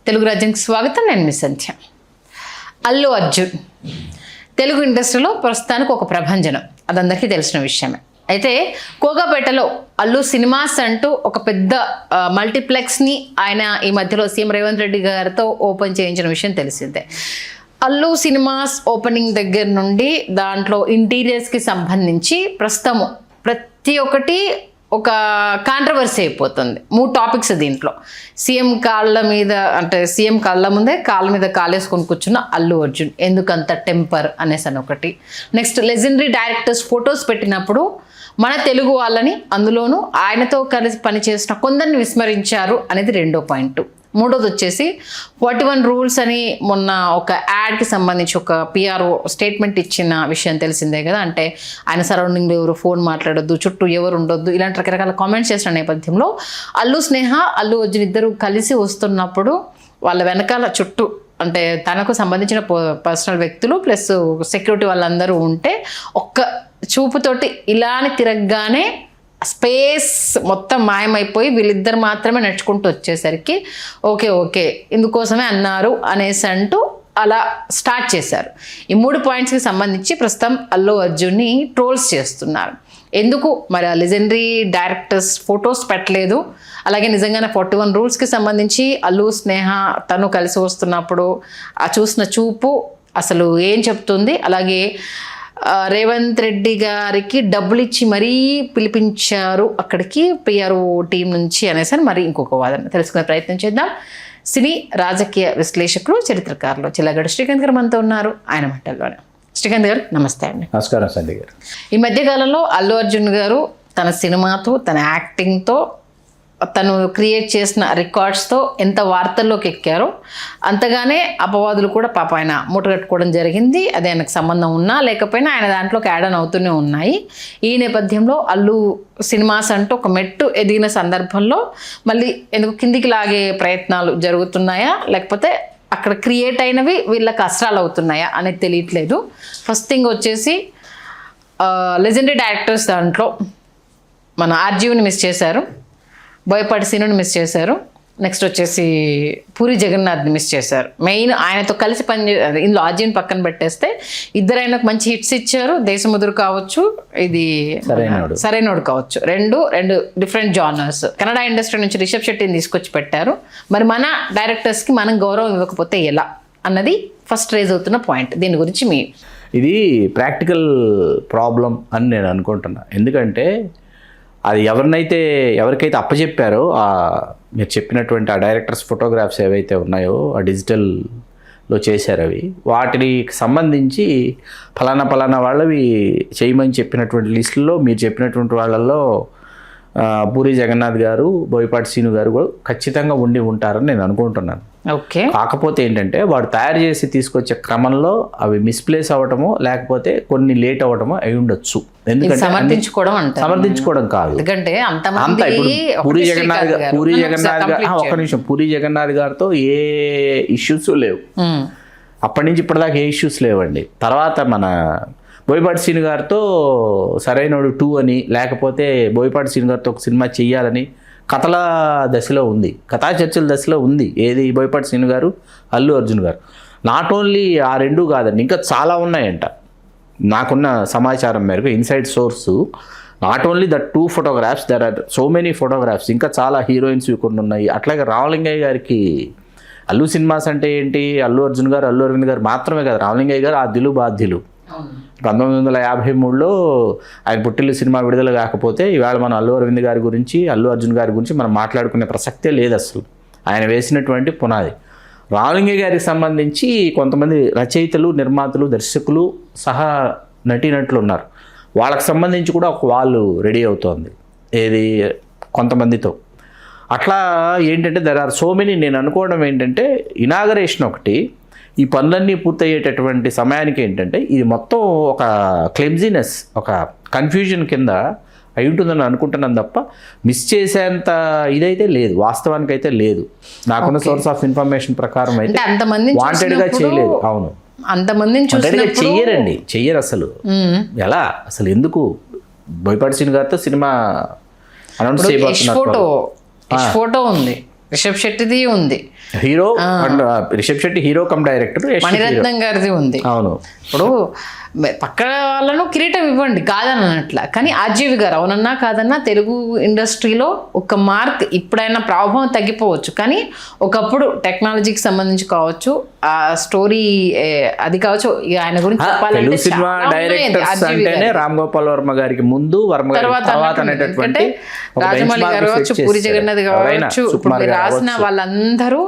తెలుగు రాజ్యానికి స్వాగతం. నేను మీ సంధ్య. అల్లు అర్జున్ తెలుగు ఇండస్ట్రీలో ప్రస్తుతానికి ఒక ప్రభంజనం, అది అందరికీ తెలిసిన విషయమే. అయితే కోగాపేటలో అల్లు సినిమాస్ అంటూ ఒక పెద్ద మల్టీప్లెక్స్ని ఆయన ఈ మధ్యలో సీఎం రేవంత్ రెడ్డి గారితో ఓపెన్ చేయించిన విషయం తెలిసిందే. అల్లు సినిమాస్ ఓపెనింగ్ దగ్గర నుండి దాంట్లో ఇంటీరియర్స్కి సంబంధించి ప్రస్తుతము ప్రతి ఒక్కటి ఒక కాంట్రవర్సీ అయిపోతుంది. 3 టాపిక్స్ దీంట్లో. సీఎం కాళ్ళ మీద, అంటే సీఎం కాళ్ళ ముందే కాళ్ళ మీద కాలేసుకొని కూర్చున్న అల్లు అర్జున్ ఎందుకంత టెంపర్ అనేసి అని ఒకటి. నెక్స్ట్, లెజెండరీ డైరెక్టర్స్ ఫొటోస్ పెట్టినప్పుడు మన తెలుగు వాళ్ళని, అందులోనూ ఆయనతో కలిసి పనిచేసిన కొందరిని విస్మరించారు అనేది 2వ పాయింట్. 3వది వచ్చేసి 41 రూల్స్ అని మొన్న ఒక యాడ్కి సంబంధించి ఒక పిఆర్ఓ స్టేట్మెంట్ ఇచ్చిన విషయం తెలిసిందే కదా. అంటే ఆయన సరౌండింగ్లో ఎవరు ఫోన్ మాట్లాడొద్దు, చుట్టూ ఎవరు ఉండొద్దు, ఇలాంటి రకరకాల కామెంట్స్ చేసిన నేపథ్యంలో అల్లు స్నేహ, అల్లు అర్జున్ ఇద్దరు కలిసి వస్తున్నప్పుడు వాళ్ళ వెనకాల చుట్టూ అంటే తనకు సంబంధించిన పర్సనల్ వ్యక్తులు ప్లస్ సెక్యూరిటీ వాళ్ళందరూ ఉంటే ఒక్క చూపుతోటి ఇలానే తిరగగానే స్పేస్ మొత్తం మాయమైపోయి వీళ్ళిద్దరు మాత్రమే నడుచుకుంటూ వచ్చేసరికి ఓకే ఇందుకోసమే అన్నారు అనేసి అంటూ అలా స్టార్ట్ చేశారు. ఈ 3 పాయింట్స్కి సంబంధించి ప్రస్తుతం అల్లు అర్జున్ని ట్రోల్స్ చేస్తున్నారు. ఎందుకు మరి ఆ లెజెండరీ డైరెక్టర్స్ ఫొటోస్ పెట్టలేదు, అలాగే నిజంగానే 41 రూల్స్కి సంబంధించి అల్లు స్నేహ తను కలిసి వస్తున్నప్పుడు ఆ చూసిన చూపు అసలు ఏం చెప్తుంది, అలాగే రేవంత్ రెడ్డి గారికి డబ్బులు ఇచ్చి మరీ పిలిపించారు అక్కడికి పిఆర్ఓ టీం నుంచి అనేసి మరి ఇంకొక వాదన తెలుసుకునే ప్రయత్నం చేద్దాం. సినీ రాజకీయ విశ్లేషకులు, చరిత్రకారులు చిల్లగడ్డ శ్రీకాంత్ గారు మనతో ఉన్నారు. ఆయన మాటల్లోనే. శ్రీకాంత్ గారు నమస్తే అండి. నమస్కారం సంధ్య గారు. ఈ మధ్యకాలంలో అల్లు అర్జున్ గారు తన సినిమాతో, తన యాక్టింగ్తో, తను క్రియేట్ చేసిన రికార్డ్స్తో ఎంత వార్తల్లోకి ఎక్కారో అంతగానే అపవాదులు కూడా పాప ఆయన మూటగట్టుకోవడం జరిగింది. అది ఆయనకు సంబంధం ఉన్నా లేకపోయినా ఆయన దాంట్లోకి యాడ్ ఆన్ అవుతూనే ఉన్నాయి. ఈ నేపథ్యంలో అల్లు సినిమాస్ అంటూ ఒక మెట్టు ఎదిగిన సందర్భంలో మళ్ళీ ఎందుకు కిందికి లాగే ప్రయత్నాలు జరుగుతున్నాయా, లేకపోతే అక్కడ క్రియేట్ అయినవి వీళ్ళకి అస్త్రాలు అవుతున్నాయా అనేది తెలియట్లేదు. ఫస్ట్ థింగ్ వచ్చేసి లెజెండరీ డైరెక్టర్స్ దాంట్లో మన ఆర్జీవిని మిస్ చేశారు, బోయపాటి సీనుని మిస్ చేశారు, నెక్స్ట్ వచ్చేసి పూరి జగన్నాథ్ని మిస్ చేశారు. మెయిన్ ఆయనతో కలిసి ఇందులో ఆర్జీవిని పక్కన పెట్టేస్తే ఇద్దరు ఆయనకు మంచి హిట్స్ ఇచ్చారు. దేశముదురు కావచ్చు, ఇది సరైనోడు కావచ్చు, రెండు డిఫరెంట్ జానర్స్. కన్నడ ఇండస్ట్రీ నుంచి రిషబ్ శెట్టిని తీసుకొచ్చి పెట్టారు. మరి మన డైరెక్టర్స్కి మనం గౌరవం ఇవ్వకపోతే ఎలా అన్నది ఫస్ట్ రేజ్ అవుతున్న పాయింట్. దీని గురించి ఇది ప్రాక్టికల్ ప్రాబ్లం అని నేను అనుకుంటున్నా. ఎందుకంటే అది ఎవరికైతే అప్పచెప్పారో మీరు చెప్పినటువంటి ఆ డైరెక్టర్స్ ఫోటోగ్రాఫ్స్ ఏవైతే ఉన్నాయో ఆ డిజిటల్లో చేశారు, అవి వాటికి సంబంధించి ఫలానా వాళ్ళవి చేయమని చెప్పినటువంటి లిస్టులో మీరు చెప్పినటువంటి వాళ్ళల్లో పూరి జగన్నాథ్ గారు, బోయపాటి సీను గారు కూడా ఖచ్చితంగా ఉండి ఉంటారని నేను అనుకుంటున్నాను. ఓకే. కాకపోతే ఏంటంటే వాడు తయారు చేసి తీసుకొచ్చే క్రమంలో అవి మిస్ప్లేస్ అవ్వటమో లేకపోతే కొన్ని లేట్ అవ్వటమో అయి ఉండొచ్చు. ఎందుకంటే సమర్థించుకోవడం కాదు, ఎందుకంటే పూరి జగన్నాథ్ గారితో ఏ ఇష్యూస్ లేవు, అప్పటి నుంచి ఇప్పటిదాకా ఏ ఇష్యూస్ లేవండి. తర్వాత మన బోయపాటి సీను గారితో సరైనోడు 2 అని, లేకపోతే బోయపాటి సీను గారితో ఒక సినిమా చెయ్యాలని కథల దశలో ఉంది, కథా చర్చల దశలో ఉంది. ఏది బోయపాటి సీను గారు, అల్లు అర్జున్ గారు. నాట్ ఓన్లీ ఆ 2 కాదండి, ఇంకా చాలా ఉన్నాయంట. నాకున్న సమాచారం మేరకు inside source, not only the 2 photographs, there are so many photographs. ఇంకా చాలా హీరోయిన్స్ కొన్ని ఉన్నాయి. అట్లాగే రామలింగయ్య గారికి అల్లు సినిమాస్ అంటే ఏంటి, అల్లు అర్జున్ గారు, అల్లు అరవింద్ గారు మాత్రమే కదా, రామలింగయ్య గారు ఆద్యులు బాధ్యులు. 1953లో ఆయన పుట్టిల్లు సినిమా విడుదల కాకపోతే ఇవాళ మనం అల్లు అరవింద్ గారి గురించి, అల్లు అర్జున్ గారి గురించి మనం మాట్లాడుకునే ప్రసక్తే లేదు అసలు. ఆయన వేసినటువంటి పునాది. రామలింగయ్య గారికి సంబంధించి కొంతమంది రచయితలు, నిర్మాతలు, దర్శకులు సహా నటీనటులు ఉన్నారు. వాళ్ళకి సంబంధించి కూడా ఒక వాళ్ళు రెడీ అవుతోంది, ఏది కొంతమందితో. అట్లా ఏంటంటే దెర్ ఆర్ సో మెనీ. నేను అనుకోవడం ఏంటంటే ఇనాగరేషన్ ఒకటి, ఈ పనులన్నీ పూర్తయ్యేటటువంటి సమయానికి ఏంటంటే ఇది మొత్తం ఒక క్లెమ్జినెస్, ఒక కన్ఫ్యూజన్ కింద అయి ఉంటుందని అనుకుంటున్నాను తప్ప మిస్ చేసేంత ఇదైతే లేదు, వాస్తవానికి అయితే లేదు. నాకున్న సోర్స్ ఆఫ్ ఇన్ఫర్మేషన్ ప్రకారం అయితే వాంటెడ్గా చేయలేదు. అవును, చెయ్యరు అసలు. ఎలా అసలు ఎందుకు బోయపాటి సీను గారితో సినిమా అనౌన్స్ చేయబోతున్నారు? ఫోటో ఉంది, రిషబ్ శెట్టిది ఉంది, hero and Rishab Shetty hero cum director, Mani Ratnam గారిది ఉంది. అవును. ఇప్పుడు పక్క వాళ్ళను కిరీటం ఇవ్వండి కాదని అన్నట్ల, కానీ ఆర్జీవి గారు అవునన్నా కాదన్నా తెలుగు ఇండస్ట్రీలో ఒక మార్క్ ఇప్పుడైనా ప్రభావం తగ్గిపోవచ్చు, కానీ ఒకప్పుడు టెక్నాలజీకి సంబంధించి కావచ్చు, ఆ స్టోరీ అది కావచ్చు, ఇక ఆయన గురించి చెప్పాలంటే సినిమా డైరెక్టర్స్ అంటేనే రామ్ గోపాల్ వర్మ గారికి ముందు, వర్మ గారి తర్వాత అనేటటువంటి రాజమౌళి గారు కావచ్చు, పూరి జగన్నాథ్ కావచ్చు, ఇప్పుడు మీరు రాసిన వాళ్ళందరూ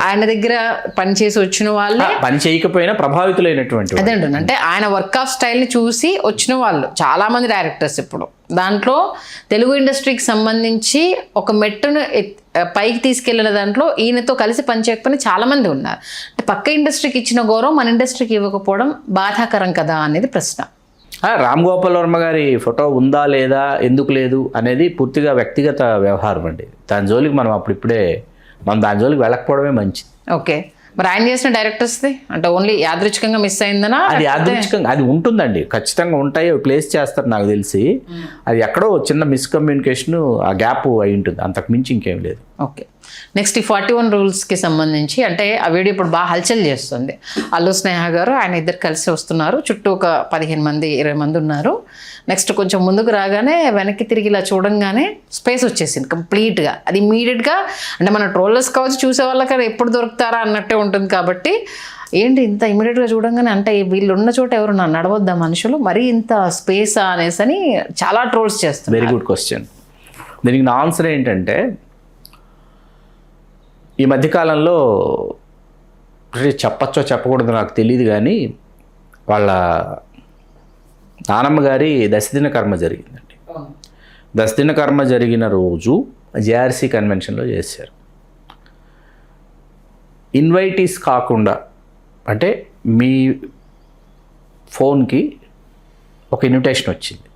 ఆయన దగ్గర పనిచేసి వచ్చిన వాళ్ళే, పని చేయకపోయినా ప్రభావితులైనటువంటి. అదే అంటే ఆయన వర్క్ ఆఫ్ స్టైల్ని చూసి వచ్చిన వాళ్ళు చాలా మంది డైరెక్టర్స్ ఇప్పుడు దాంట్లో తెలుగు ఇండస్ట్రీకి సంబంధించి ఒక మెట్టును పైకి తీసుకెళ్లిన దాంట్లో ఈయనతో కలిసి పనిచేయకపోయినా చాలా మంది ఉన్నారు. అంటే పక్క ఇండస్ట్రీకి ఇచ్చిన గౌరవం మన ఇండస్ట్రీకి ఇవ్వకపోవడం బాధాకరం కదా అనేది ప్రశ్న. రామ్ గోపాల్ వర్మ గారి ఫోటో ఉందా లేదా, ఎందుకు లేదు అనేది పూర్తిగా వ్యక్తిగత వ్యవహారం అండి. దాని జోలికి మనం దాని జోలికి వెళ్ళకపోవడమే మంచిది. ఓకే, మరి ఆయన చేసిన డైరెక్టర్స్ది అంటే ఓన్లీ యాదృచ్ఛికంగా మిస్ అయిందనా? అది యాదృచ్ఛికంగా అది ఉంటుందండి, ఖచ్చితంగా ఉంటాయి, ప్లేస్ చేస్తారు నాకు తెలిసి. అది ఎక్కడో చిన్న మిస్కమ్యూనికేషన్, ఆ గ్యాప్ అయి ఉంటుంది, అంతకు మించి ఇంకేం లేదు. ఓకే, నెక్స్ట్ ఈ 41 రూల్స్కి సంబంధించి అంటే ఆ వీడియో ఇప్పుడు బాగా హల్చల్ చేస్తుంది. అల్లు స్నేహ గారు ఆయన ఇద్దరు కలిసి వస్తున్నారు, చుట్టూ ఒక 15 మంది 20 మంది ఉన్నారు. నెక్స్ట్ కొంచెం ముందుకు రాగానే వెనక్కి తిరిగి ఇలా చూడంగానే స్పేస్ వచ్చేసింది కంప్లీట్గా. అది ఇమీడియట్గా అంటే మన ట్రోలర్స్ కావచ్చు, చూసే వాళ్ళకి ఎప్పుడు దొరుకుతారా అన్నట్టే ఉంటుంది. కాబట్టి ఏంటి ఇంత ఇమీడియట్గా చూడంగానే, అంటే వీళ్ళు ఉన్న చోట ఎవరు నడవద్దా మనుషులు, మరీ ఇంత స్పేసా అనేసి అని చాలా ట్రోల్స్ చేస్తారు. Very good question. దీనికి నా ఆన్సర్ ఏంటంటే, ఈ మధ్యకాలంలో చెప్పచ్చో చెప్పకూడదు నాకు తెలియదు, కానీ వాళ్ళ నానమ్మ గారి దశదిన కర్మ జరిగిందండి. దశదిన కర్మ జరిగిన రోజు జేఆర్సీ కన్వెన్షన్లో చేశారు. ఇన్వైటీస్ కాకుండా, అంటే మీ ఫోన్కి ఒక ఇన్విటేషన్ వచ్చింది,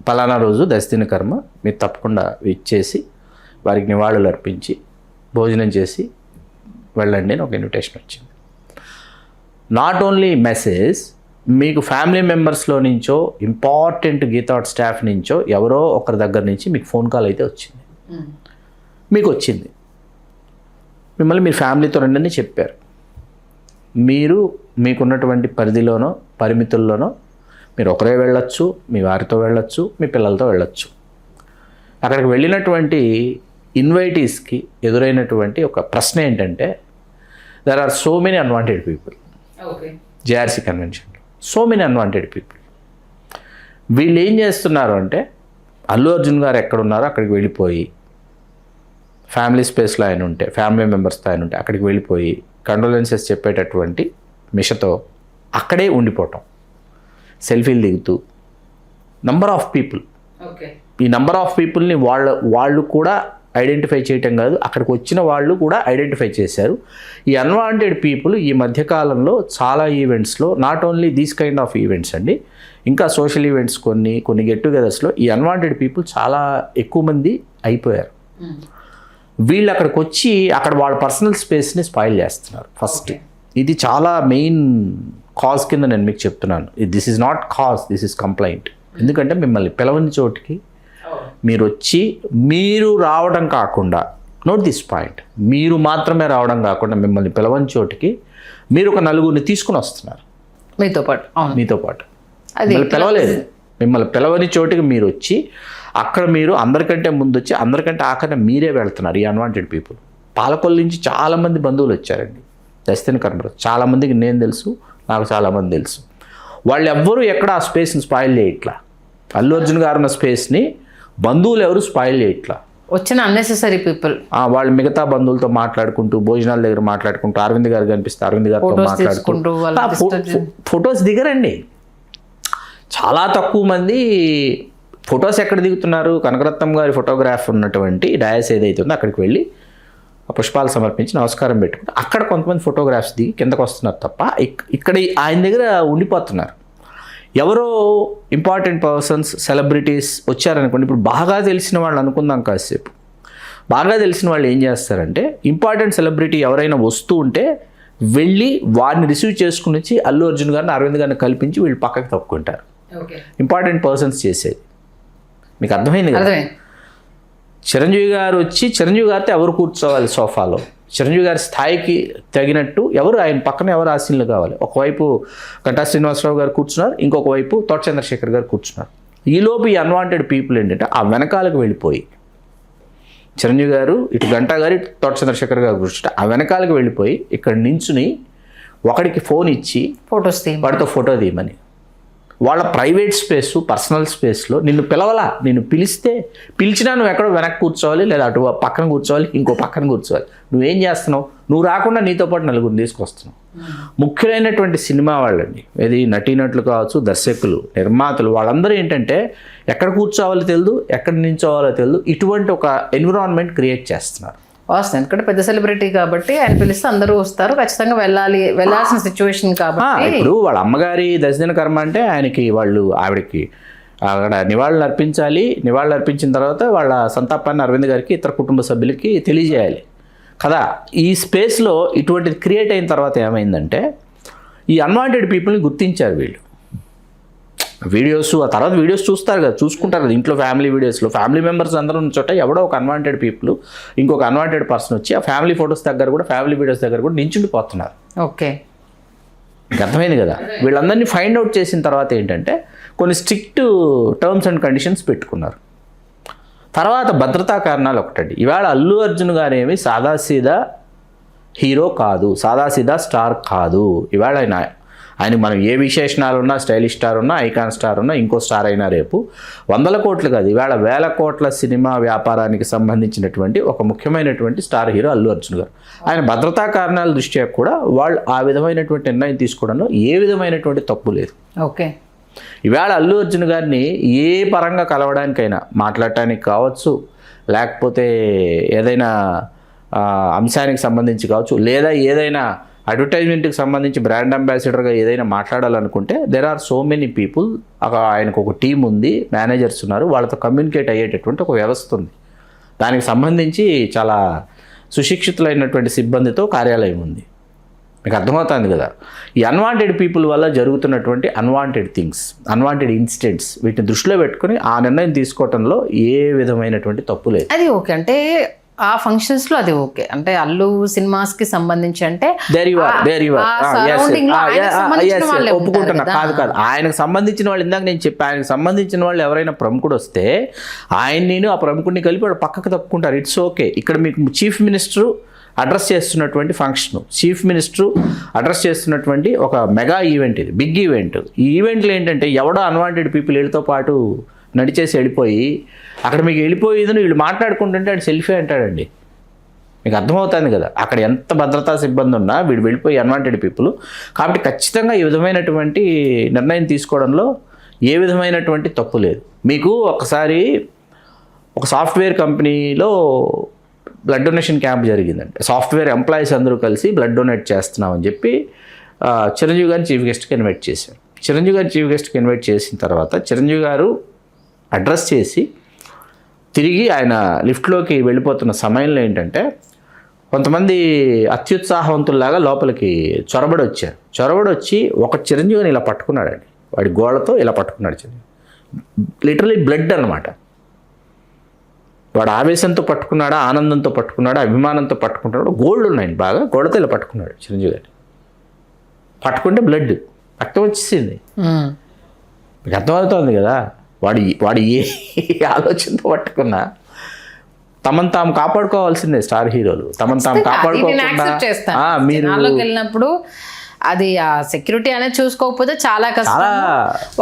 పలానా రోజు దశదిన కర్మ, మీరు తప్పకుండా ఇచ్చేసి వారికి నివాళులు అర్పించి భోజనం చేసి వెళ్ళండి అని ఒక ఇన్విటేషన్ వచ్చింది. నాట్ ఓన్లీ మెసేజ్, మీకు ఫ్యామిలీ మెంబర్స్లో నుంచో, ఇంపార్టెంట్ గీతాట్ స్టాఫ్ నుంచో ఎవరో ఒకరి దగ్గర నుంచి మీకు ఫోన్ కాల్ అయితే వచ్చింది. మీకు వచ్చింది, మిమ్మల్ని మీ ఫ్యామిలీతో రండి చెప్పారు. మీరు మీకున్నటువంటి పరిధిలోనో పరిమితుల్లోనో మీరు ఒకరే వెళ్ళొచ్చు, మీ వారితో వెళ్ళొచ్చు, మీ పిల్లలతో వెళ్ళొచ్చు. అక్కడికి వెళ్ళినటువంటి ఇన్వైటీస్కి ఎదురైనటువంటి ఒక ప్రశ్న ఏంటంటే, there are so many unwanted people. JRC కన్వెన్షన్లో సో మెనీ అన్వాంటెడ్ పీపుల్. వీళ్ళు ఏం చేస్తున్నారు అంటే, అల్లు అర్జున్ గారు ఎక్కడున్నారో అక్కడికి వెళ్ళిపోయి, ఫ్యామిలీ స్పేస్లో ఆయన ఉంటే, ఫ్యామిలీ మెంబర్స్తో ఆయన ఉంటే అక్కడికి వెళ్ళిపోయి కండోలెన్సెస్ చెప్పేటటువంటి మిషతో అక్కడే ఉండిపోవటం, సెల్ఫీలు దిగుతూ, నంబర్ ఆఫ్ పీపుల్. ఈ నంబర్ ఆఫ్ పీపుల్ని వాళ్ళు కూడా ఐడెంటిఫై చేయటం కాదు, అక్కడికి వచ్చిన వాళ్ళు కూడా ఐడెంటిఫై చేశారు. ఈ అన్వాంటెడ్ పీపుల్ ఈ మధ్యకాలంలో చాలా ఈవెంట్స్లో, not only these kind of events అండి, ఇంకా సోషల్ ఈవెంట్స్ కొన్ని గెట్ టుగెదర్స్లో ఈ అన్వాంటెడ్ పీపుల్ చాలా ఎక్కువ మంది అయిపోయారు. వీళ్ళు అక్కడికి వచ్చి అక్కడ వాళ్ళ పర్సనల్ స్పేస్ని స్పాయిల్ చేస్తున్నారు. ఫస్ట్ ఇది చాలా మెయిన్ కాజ్ కింద నేను మీకు చెప్తున్నాను. This is not cause, this is complaint. ఎందుకంటే మిమ్మల్ని పిలవని చోటికి మీరు వచ్చి, మీరు రావడం కాకుండా, నోట్ దిస్ పాయింట్, మీరు మాత్రమే రావడం కాకుండా మిమ్మల్ని పిలవని చోటికి మీరు ఒక నలుగురిని తీసుకుని వస్తున్నారు మీతో పాటు. మిమ్మల్ని పిలవలేదు, మిమ్మల్ని పిలవని చోటికి మీరు వచ్చి అక్కడ మీరు అందరికంటే ముందు వచ్చి అందరికంటే ఆఖరిన మీరే వెళ్తున్నారు. ఈ అన్వాంటెడ్ పీపుల్. పాలకొల్లు నుంచి చాలామంది బంధువులు వచ్చారండి దశదిన కర్మ. చాలామందికి నేను తెలుసు, నాకు చాలామంది తెలుసు. వాళ్ళు ఎవ్వరూ ఎక్కడ ఆ స్పేస్ని స్పాయిల్ చేయట్లా. అల్లు అర్జున్ గారు ఉన్న స్పేస్ని బంధువులు ఎవరు స్పాయిల్ చేయట్లా. వచ్చిన అన్నెసెసరీ పీపుల్ వాళ్ళు మిగతా బంధువులతో మాట్లాడుకుంటూ, భోజనాల దగ్గర మాట్లాడుకుంటూ, అరవింద్ గారు కనిపిస్తే అరవింద్ గారితో మాట్లాడుకుంటూ ఫొటోస్ దిగరండి. చాలా తక్కువ మంది ఫొటోస్ ఎక్కడ దిగుతున్నారు, కనకరత్నం గారి ఫోటోగ్రాఫ్ ఉన్నటువంటి డయాస్ ఏదైతే ఉందో అక్కడికి వెళ్ళి పుష్పాలు సమర్పించి నమస్కారం పెట్టుకుంటే అక్కడ కొంతమంది ఫోటోగ్రాఫ్స్ దిగి కిందకు వస్తున్నారు తప్ప ఇక్కడ ఆయన దగ్గర ఉండిపోతున్నారు. ఎవరో ఇంపార్టెంట్ పర్సన్స్, సెలబ్రిటీస్ వచ్చారనుకోండి, ఇప్పుడు బాగా తెలిసిన వాళ్ళు అనుకుందాం కాసేపు, బాగా తెలిసిన వాళ్ళు ఏం చేస్తారంటే, ఇంపార్టెంట్ సెలబ్రిటీ ఎవరైనా వస్తూ ఉంటే వెళ్ళి వారిని రిసీవ్ చేసుకుని వచ్చి అల్లు అర్జున్ గారిని, అరవింద్ గారిని కల్పించి వీళ్ళు పక్కకి తప్పుకుంటారు. ఇంపార్టెంట్ పర్సన్స్ చేసేది మీకు అర్థమైంది కదా. చిరంజీవి గారు వచ్చి చిరంజీవి గారితో ఎవరు కూర్చోవాలి సోఫాలో, చిరంజీవి గారి స్థాయికి తగినట్టు ఎవరు ఆయన పక్కన ఎవరు ఆశీనులు కావాలి. ఒకవైపు గంటా శ్రీనివాసరావు గారు కూర్చున్నారు, ఇంకొక వైపు తోట చంద్రశేఖర్ గారు కూర్చున్నారు. ఈలోపు ఈ అన్వాంటెడ్ పీపుల్ ఏంటంటే ఆ వెనకాలకు వెళ్ళిపోయి చిరంజీవి గారు ఇటు గంటా గారు ఇటు తోట చంద్రశేఖర్ గారు కూర్చుంటే ఆ వెనకాలకు వెళ్ళిపోయి ఇక్కడ నించుని ఒకడికి ఫోన్ ఇచ్చి ఫొటోస్ వాడితో ఫోటో తీయమని, వాళ్ళ ప్రైవేట్ స్పేస్ పర్సనల్ స్పేస్లో నిన్ను పిలవలా, నిన్ను పిలిచినా నువ్వు ఎక్కడో వెనక్కి కూర్చోవాలి, లేదా అటు పక్కన కూర్చోవాలి, ఇంకో పక్కన కూర్చోవాలి. నువ్వేం చేస్తున్నావు, నువ్వు రాకుండా నీతో పాటు నలుగురిని తీసుకొస్తున్నావు. ముఖ్యమైనటువంటి సినిమా వాళ్ళండి, ఇది నటీనటులు కావచ్చు, దర్శకులు, నిర్మాతలు, వాళ్ళందరూ ఏంటంటే ఎక్కడ కూర్చోవాలో తెలియదు, ఎక్కడ నించోవాలో తెలియదు, ఇటువంటి ఒక ఎన్విరాన్మెంట్ క్రియేట్ చేస్తున్నారు. వస్తుంది ఎందుకంటే పెద్ద సెలబ్రిటీ కాబట్టి ఆయన పిలిస్తే అందరూ వస్తారు, ఖచ్చితంగా వెళ్ళాల్సిన సిచ్యువేషన్ కాబట్టి. ఇప్పుడు వాళ్ళ అమ్మగారి దశదిన కర్మ అంటే ఆయనకి ఆవిడకి అక్కడ నివాళులు అర్పించాలి. నివాళులు అర్పించిన తర్వాత వాళ్ళ సంతాపాన్ని అరవింద్ గారికి ఇతర కుటుంబ సభ్యులకి తెలియజేయాలి కదా. ఈ స్పేస్లో ఇటువంటిది క్రియేట్ అయిన తర్వాత ఏమైందంటే ఈ అన్వాంటెడ్ పీపుల్ని గుర్తించారు వీళ్ళు. వీడియోస్ ఆ తర్వాత వీడియోస్ చూస్తారు కదా, చూసుకుంటారు కదా, ఇంట్లో ఫ్యామిలీ వీడియోస్లో ఫ్యామిలీ మెంబర్స్ అందరూ ఉన్న చోట ఎవడో ఒక అన్వాంటెడ్ పీపుల్ ఇంకొక అన్వాంటెడ్ పర్సన్ వచ్చి ఆ ఫ్యామిలీ ఫొటోస్ దగ్గర కూడా ఫ్యామిలీ వీడియోస్ దగ్గర కూడా నించుండిపోతున్నారు. ఓకే, అర్థమైంది కదా. వీళ్ళందరినీ ఫైండ్ అవుట్ చేసిన తర్వాత ఏంటంటే కొన్ని స్ట్రిక్ట్ టర్మ్స్ అండ్ కండిషన్స్ పెట్టుకున్నారు. తర్వాత భద్రతా కారణాలు ఒకటండి. ఇవాళ అల్లు అర్జున్ గారేమి సాదాసీదా హీరో కాదు, సాదాసీదా స్టార్ కాదు. ఇవాళ ఆయన మనం ఏ విశేషణాలు ఉన్నా, స్టైలిష్ స్టార్ ఉన్నా, ఐకాన్ స్టార్ ఉన్నా, ఇంకో స్టార్ అయినా రేపు 100 కోట్లు కాదు, ఇవాళ 1000 కోట్ల సినిమా వ్యాపారానికి సంబంధించినటువంటి ఒక ముఖ్యమైనటువంటి స్టార్ హీరో అల్లు అర్జున్ గారు. ఆయన భద్రతా కారణాల దృష్ట్యా కూడా వాళ్ళు ఆ విధమైనటువంటి నిర్ణయం తీసుకోవడంలో ఏ విధమైనటువంటి తప్పు లేదు. ఓకే, ఇవాళ అల్లు అర్జున్ గారిని ఏ పరంగా కలవడానికైనా, మాట్లాడటానికి కావచ్చు, లేకపోతే ఏదైనా అంశానికి సంబంధించి కావచ్చు, లేదా ఏదైనా అడ్వర్టైజ్మెంట్కి సంబంధించి బ్రాండ్ అంబాసిడర్గా ఏదైనా మాట్లాడాలనుకుంటే there are so many people. ఆయనకు ఒక టీం ఉంది, మేనేజర్స్ ఉన్నారు, వాళ్ళతో కమ్యూనికేట్ అయ్యేటటువంటి ఒక వ్యవస్థ ఉంది. దానికి సంబంధించి చాలా సుశిక్షితులైనటువంటి సిబ్బందితో కార్యాలయం ఉంది. మీకు అర్థమవుతుంది కదా. ఈ అన్వాంటెడ్ పీపుల్ వల్ల జరుగుతున్నటువంటి అన్వాంటెడ్ థింగ్స్, అన్వాంటెడ్ ఇన్సిడెంట్స్, వీటిని దృష్టిలో పెట్టుకుని ఆ నిర్ణయం తీసుకోవడంలో ఏ విధమైనటువంటి తప్పు లేదు. అది ఓకే. అంటే ఆ ఫంక్షన్స్ లో అది ఓకే. అంటే అల్లు సినిమాస్ కి సంబంధించి అంటే ఒప్పుకుంటున్నా. కాదు ఆయనకు సంబంధించిన వాళ్ళు, ఇందాక నేను చెప్పి ఆయనకు సంబంధించిన వాళ్ళు ఎవరైనా ప్రముఖుడు వస్తే ఆయన ఆ ప్రముఖుడిని కలిపి వాళ్ళు పక్కకు తప్పుకుంటారు. It's okay. ఇక్కడ మీకు చీఫ్ మినిస్టర్ అడ్రస్ చేస్తున్నటువంటి ఫంక్షన్, చీఫ్ మినిస్టర్ అడ్రస్ చేస్తున్నటువంటి ఒక మెగా ఈవెంట్, ఇది బిగ్ ఈవెంట్. ఈ ఈవెంట్లు ఏంటంటే ఎవడో అన్వాంటెడ్ పీపుల్ వీళ్ళతో పాటు నడిచేసి వెళ్ళిపోయి అక్కడ మీకు వెళ్ళిపోయేది వీళ్ళు మాట్లాడుకుంటుంటే ఆడు సెల్ఫీ అంటాడండి. మీకు అర్థమవుతుంది కదా అక్కడ ఎంత భద్రతా సిబ్బంది ఉన్నా వీడు వెళ్ళిపోయి అన్వాంటెడ్ పీపుల్. కాబట్టి ఖచ్చితంగా ఈ విధమైనటువంటి నిర్ణయం తీసుకోవడంలో ఏ విధమైనటువంటి తప్పు లేదు. మీకు ఒకసారి ఒక సాఫ్ట్వేర్ కంపెనీలో బ్లడ్ డొనేషన్ క్యాంప్ జరిగిందండి. సాఫ్ట్వేర్ ఎంప్లాయీస్ అందరూ కలిసి బ్లడ్ డొనేట్ చేస్తున్నామని చెప్పి చిరంజీవి గారిని చీఫ్ గెస్ట్కి ఇన్వైట్ చేశారు. చిరంజీవి గారిని చీఫ్ గెస్ట్కి ఇన్వైట్ చేసిన తర్వాత చిరంజీవి గారు అడ్రస్ చేసి తిరిగి ఆయన లిఫ్ట్లోకి వెళ్ళిపోతున్న సమయంలో ఏంటంటే కొంతమంది అత్యుత్సాహవంతుల్లాగా లోపలికి చొరబడి వచ్చి ఒక చిరంజీవిని ఇలా పట్టుకున్నాడండి. వాడి గోళ్ళతో ఇలా పట్టుకున్నాడు చిరంజీవి. లిటరలీ బ్లడ్ అన్నమాట. వాడు ఆవేశంతో పట్టుకున్నాడా, ఆనందంతో పట్టుకున్నాడా, అభిమానంతో పట్టుకుంటున్నాడు, గోళ్ళు ఉన్నాయండి బాగా, గోళ్ళతో ఇలా పట్టుకున్నాడు చిరంజీవి గారిని. పట్టుకుంటే బ్లడ్ రక్తం వచ్చేసింది. మీకు అర్థమవుతుంది కదా. వాడు ఏ ఆలోచనతో పట్టుకున్నా తమను తాము కాపాడుకోవాల్సిందే. స్టార్ హీరోలు తమను తాము కాపాడుకోకుండా మీరు వెళ్ళినప్పుడు అది ఆ సెక్యూరిటీ అనేది చూసుకోకపోతే చాలా కష్టం.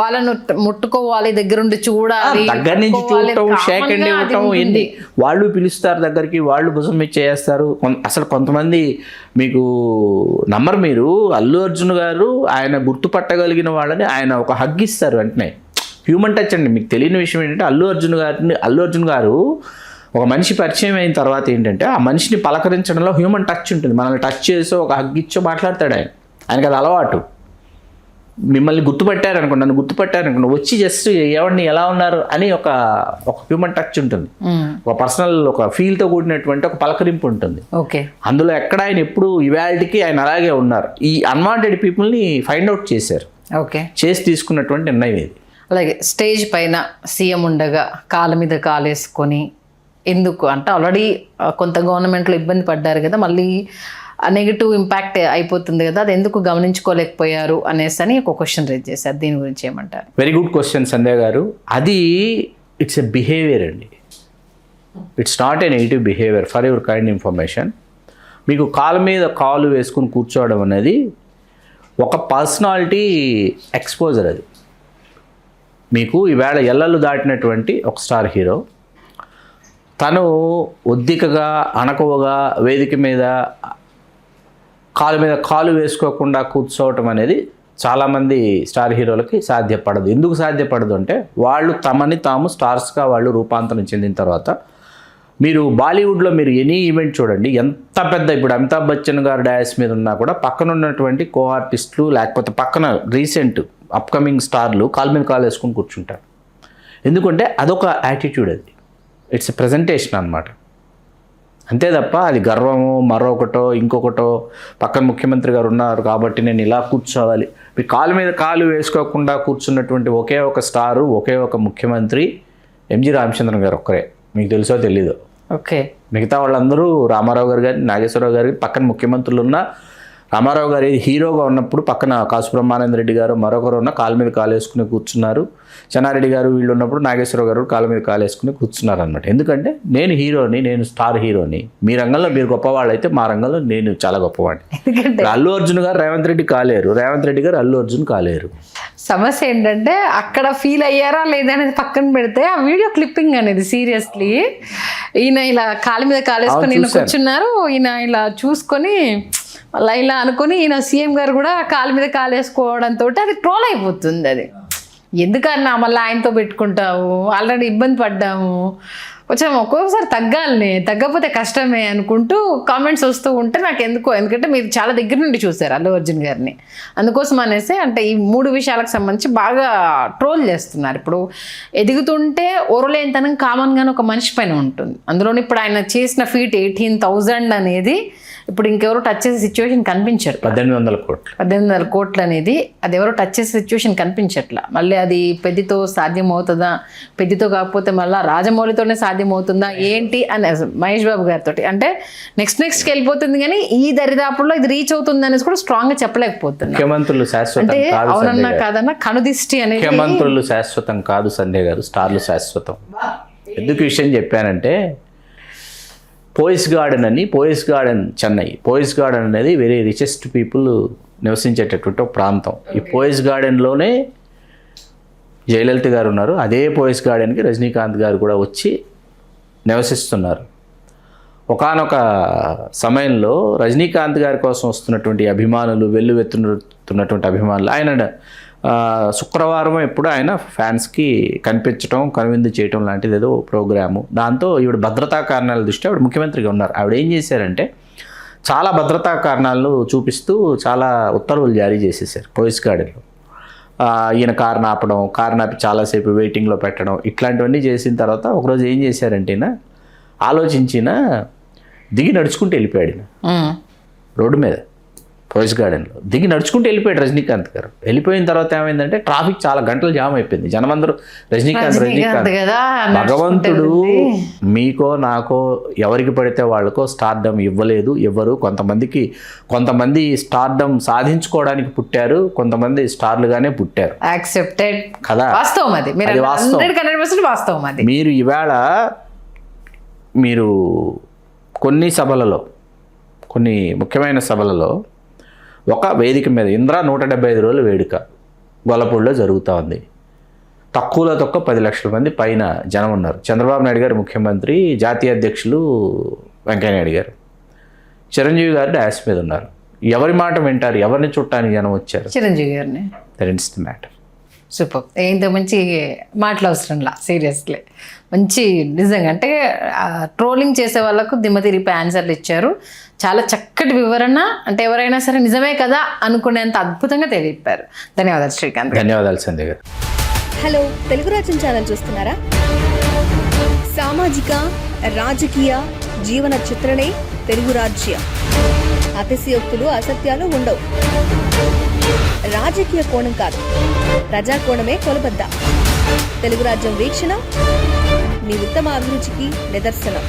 వాళ్ళను ముట్టుకోవాలి, దగ్గరుండి చూడాలి, దగ్గర నుంచి చూడటం, షేక్ హ్యాండ్ ఇవ్వటం, ఎన్ని వాళ్ళు పిలుస్తారు దగ్గరికి, వాళ్ళు భుజం మీద చేస్తారు. అసలు కొంతమంది మీకు నమ్మరు, మీరు అల్లు అర్జున్ గారు ఆయన గుర్తుపట్టగలిగిన వాళ్ళని ఆయన ఒక హగ్ ఇస్తారు వెంటనే. హ్యూమన్ టచ్ అండి. మీకు తెలియని విషయం ఏంటంటే అల్లు అర్జున్ గారు ఒక మనిషి పరిచయం అయిన తర్వాత ఏంటంటే ఆ మనిషిని పలకరించడంలో హ్యూమన్ టచ్ ఉంటుంది. మనల్ని టచ్ చేసో ఒక హగ్ ఇచ్చో మాట్లాడతాడు ఆయనకి అది అలవాటు. మిమ్మల్ని గుర్తుపట్టారనుకోండి, నన్ను గుర్తుపట్టారనుకోండి, వచ్చి జస్ట్ ఎవరిని ఎలా ఉన్నారు అని ఒక హ్యూమన్ టచ్ ఉంటుంది. ఒక పర్సనల్ ఒక ఫీల్తో కూడినటువంటి ఒక పలకరింపు ఉంటుంది. ఓకే, అందులో ఎక్కడ ఆయన ఎప్పుడు ఇవాళకి ఆయన అలాగే ఉన్నారు. ఈ అన్వాంటెడ్ పీపుల్ని ఫైండ్ అవుట్ చేశారు. ఓకే, చేసి తీసుకున్నటువంటి నిర్ణయం ఇది. అలాగే స్టేజ్ పైన సీఎం ఉండగా కాళ్ళ మీద కాలేసుకొని ఎందుకు అంటే ఆల్రెడీ కొంత గవర్నమెంట్లో ఇబ్బంది పడ్డారు కదా, మళ్ళీ నెగిటివ్ ఇంపాక్ట్ అయిపోతుంది కదా, అది ఎందుకు గమనించుకోలేకపోయారు అనేసి అని ఒక క్వశ్చన్ రేజ్ చేశారు. దీని గురించి ఏమంటారు? వెరీ గుడ్ క్వశ్చన్ సంధ్య గారు. అది ఇట్స్ ఎ బిహేవియర్ అండి, it's not a negative behaviour. For your kind information, మీకు కాలు మీద కాలు వేసుకుని కూర్చోవడం అనేది ఒక పర్సనాలిటీ ఎక్స్పోజర్. అది మీకు ఈవేళ ఎల్లలు దాటినటువంటి ఒక స్టార్ హీరో తను ఒద్దికగా అణకువగా వేదిక మీద కాలు వేసుకోకుండా కూర్చోవటం అనేది చాలామంది స్టార్ హీరోలకి సాధ్యపడదు. ఎందుకు సాధ్యపడదు అంటే వాళ్ళు తమని తాము స్టార్స్గా వాళ్ళు రూపాంతరం చెందిన తర్వాత, మీరు బాలీవుడ్లో మీరు ఎనీ ఈవెంట్ చూడండి, ఎంత పెద్ద ఇప్పుడు అమితాబ్ బచ్చన్ గారు డయాస్ మీద ఉన్నా కూడా పక్కన ఉన్నటువంటి కో ఆర్టిస్టులు లేకపోతే పక్కన రీసెంట్ అప్కమింగ్ స్టార్లు కాలు మీద కాలు వేసుకుని కూర్చుంటారు. ఎందుకంటే అదొక యాటిట్యూడ్, అది ఇట్స్ ఎ ప్రజెంటేషన్ అన్నమాట. అంతే తప్ప అది గర్వము మరొకటో ఇంకొకటో పక్కన ముఖ్యమంత్రి గారు ఉన్నారు కాబట్టి నేను ఇలా కూర్చోవాలి. మీ కాలు మీద కాలు వేసుకోకుండా కూర్చున్నటువంటి ఒకే ఒక స్టారు, ఒకే ఒక ముఖ్యమంత్రి ఎంజి రామచంద్రన్ గారు ఒక్కరే. మీకు తెలుసో తెలీదు. ఓకే, మిగతా వాళ్ళందరూ రామారావు గారు కానీ నాగేశ్వరరావు గారి పక్కన ముఖ్యమంత్రులు ఉన్న, రామారావు గారు హీరోగా ఉన్నప్పుడు పక్కన కాసు బ్రహ్మానంద రెడ్డి గారు మరొకరు ఉన్న కాలు మీద కాలు వేసుకుని కూర్చున్నారు. చెన్నారెడ్డి గారు వీళ్ళు ఉన్నప్పుడు నాగేశ్వరరావు గారు కాలు మీద కాలు వేసుకుని కూర్చున్నారు అనమాట. ఎందుకంటే నేను హీరోని, నేను స్టార్ హీరోని. మీ రంగంలో మీరు గొప్పవాళ్ళు అయితే మా రంగంలో నేను చాలా గొప్పవాడిని. అల్లు అర్జున్ గారు రేవంత్ రెడ్డి కాలేరు, రేవంత్ రెడ్డి గారు అల్లు అర్జున్ కాలేరు. సమస్య ఏంటంటే అక్కడ ఫీల్ అయ్యారా లేదా అనేది పక్కన పెడితే ఆ వీడియో క్లిప్పింగ్ అనేది సీరియస్లీ ఈయన ఇలా కాలు మీద కాలేసుకొని ఈయన కూర్చున్నారు, ఈయన ఇలా చూసుకొని మళ్ళీ ఇలా అనుకుని ఈయన సీఎం గారు కూడా కాలు మీద కాలేసుకోవడంతో అది ట్రోల్ అయిపోతుంది. అది ఎందుకన్నా మళ్ళీ ఆయనతో పెట్టుకుంటావు, ఆల్రెడీ ఇబ్బంది పడ్డాము, కొంచెం ఒక్కొక్కసారి తగ్గకపోతే కష్టమే అనుకుంటూ కామెంట్స్ వస్తూ ఉంటే నాకు ఎందుకంటే మీరు చాలా దగ్గర నుండి చూశారు అల్లు అర్జున్ గారిని, అందుకోసం అనేసి అంటే ఈ 3 విషయాలకు సంబంధించి బాగా ట్రోల్ చేస్తున్నారు. ఇప్పుడు ఎదుగుతుంటే ఓరలేనితనం కామన్గానే ఒక మనిషి పైన ఉంటుంది. అందులోని ఇప్పుడు ఆయన చేసిన ఫీట్ 18,000 అనేది ఇప్పుడు ఇంకెవరో టచ్ చేసే సిచ్యువేషన్ కనిపించరు. 1800 కోట్లు అనేది అది ఎవరో టచ్ చేసే సిచ్యువేషన్ కనిపించట్లా. మళ్ళీ అది పెద్దతో సాధ్యం అవుతుందా, పెద్దతో కాకపోతే మళ్ళీ రాజమౌళితోనే సాధ్యం అవుతుందా ఏంటి అని మహేష్ బాబు గారితో అంటే నెక్స్ట్కి వెళ్ళిపోతుంది. కానీ ఈ దరిదాపుల్లో ఇది రీచ్ అవుతుంది అనేసి కూడా స్ట్రాంగ్ గా చెప్పలేకపోతున్నా. అంటే అవునన్నా కాదన్నా కనుదిష్టి అనేది ముఖ్యమంత్రులు శాశ్వతం కాదు సంధ్య గారు, స్టార్లు శాశ్వతం. ఎందుకు విషయం చెప్పానంటే పోయిస్ గార్డెన్ చెన్నై, పోయిస్ గార్డెన్ అనేది వెరీ రిచెస్ట్ పీపుల్ నివసించేటటువంటి ఒక ప్రాంతం. ఈ పోయిస్ గార్డెన్లోనే జయలలిత గారు ఉన్నారు. అదే పోయిస్ గార్డెన్కి రజనీకాంత్ గారు కూడా వచ్చి నివసిస్తున్నారు. ఒకానొక సమయంలో రజనీకాంత్ గారి కోసం వస్తున్నటువంటి అభిమానులు, వెల్లువెత్తుతున్నటువంటి అభిమానులు, ఆయన శుక్రవారం ఎప్పుడు ఆయన ఫ్యాన్స్కి కనిపించడం, కనువిందు చేయటం లాంటిది ఏదో ప్రోగ్రాము. దాంతో ఈవిడ భద్రతా కారణాల దృష్ట్యా ఆవిడ ముఖ్యమంత్రిగా ఉన్నారు. ఆవిడ ఏం చేశారంటే చాలా భద్రతా కారణాలు చూపిస్తూ చాలా ఉత్తర్వులు జారీ చేసేసారు పోయిస్ గార్డెన్లో. ఈయన కారుని ఆపడం, కారుని ఆపి చాలాసేపు వెయిటింగ్లో పెట్టడం, ఇట్లాంటివన్నీ చేసిన తర్వాత ఒకరోజు ఏం చేశారంటే ఆలోచించిన దిగి నడుచుకుంటూ వెళ్ళిపోయాడు రోడ్డు మీద. పోయిస్ గార్డెన్లో దిగి నడుచుకుంటూ వెళ్ళిపోయాడు రజనీకాంత్ గారు. వెళ్ళిపోయిన తర్వాత ఏమైందంటే ట్రాఫిక్ చాలా గంటలు జామ్ అయిపోయింది. జనమందరూ రజనీకాంత్. భగవంతుడు మీకో నాకో ఎవరికి పడితే వాళ్ళకో స్టార్డమ్ ఇవ్వలేదు ఎవరు. కొంతమంది స్టార్డమ్ సాధించుకోవడానికి పుట్టారు, కొంతమంది స్టార్లుగానే పుట్టారు. యాక్సెప్టెడ్ కదా, వాస్తవం అది. మీరు ఈవేళ మీరు కొన్ని ముఖ్యమైన సభలలో ఒక వేదిక మీద ఇంద్ర 175 రోజుల వేడుక గొల్లపూడిలో జరుగుతూ ఉంది. తక్కువలో 10 లక్షల మంది పైన జనం ఉన్నారు. చంద్రబాబు నాయుడు గారు ముఖ్యమంత్రి, జాతీయ అధ్యక్షులు వెంకయ్యనాయుడు గారు, చిరంజీవి గారు డాష్ మీద ఉన్నారు. ఎవరి మాట వింటారు? ఎవరిని చుట్టానికి జనం వచ్చారు? చిరంజీవి గారిని. That is the matter. Super. ఇంత మంచి మాటలు అవసరంలా, సీరియస్లీ మంచి నిజంగా అంటే ట్రోలింగ్ చేసే వాళ్ళకు దిమ్మ తిరిపి ఆన్సర్లు ఇచ్చారు. చాలా చక్కటి వివరణ, అంటే ఎవరైనా సరే నిజమే కదా అనుకునేంత అద్భుతంగా తెలియపారు. ధన్యవాదాలు శ్రీకాంత్. ధన్యవాదాలు సంధ్య గారు. హలో, తెలుగు రాజ్యం ఛానల్ చూస్తున్నారా? సామాజిక, రాజకీయ, జీవన చిత్రణే తెలుగు రాజ్యం. అతిశయోక్తులు, అసత్యాలు ఉండవు. రాజకీయ కోణం కాదు, ప్రజా కోణమే కొలబద్ద. తెలుగు రాజ్యం వీక్షణ మీ ఉత్తమ అభిరుచికి నిదర్శనం.